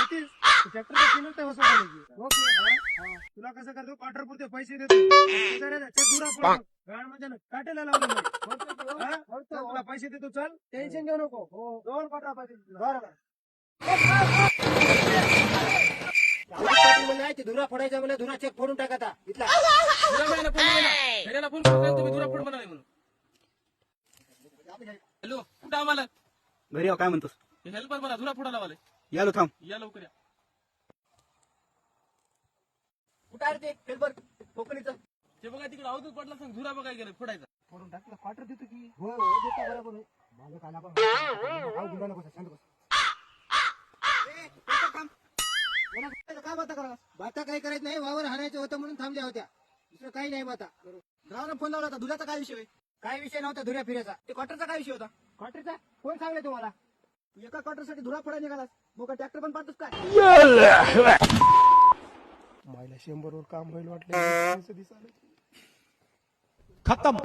tractor तुला कसं करतो क्वार्टर पुरते पैसे देतो म्हणजे काटेला लावलं तुला पैसे देतो चल टेन्शन घेऊ नको दोन क्वार्टर पैसे बरोबर धुरा फोडायचा म्हणजे धुरा चेक फोडून टाका इथला फोन तुम्ही धुरा फोड म्हणा म्हणून हॅलो कुठं आम्हाला घरी काय म्हणतोस हेल्पर मला धुरा फोडायला वाले यालो थांब या लवकर या कुठं आहे ते हेल्पर कोकणीचं ते बघा तिकडे अवधूत पडला सांग धुरा बघाय गेलं फोडायचा फोडून टाकला क्वार्टर देतो की हो देतो बरोबर आहे माझं काला पण काय बाता करा बाता काही करायचं नाही वावर हाणायचं होतं म्हणून थांबल्या होत्या दुसरं काही नाही बाता ड्रायव्हर फोन लावला होता धुऱ्याचा काय विषय काय विषय नव्हता धुऱ्या फिरायचा ते क्वार्टरचा काय विषय होता क्वार्टरचा कोण सांगले तुम्हाला एका क्वार्टरसाठी धुरा फोडा निघालास मग ट्रॅक्टर पण पाहतोस काय मायला 100 वर काम होईल वाटलं खत्म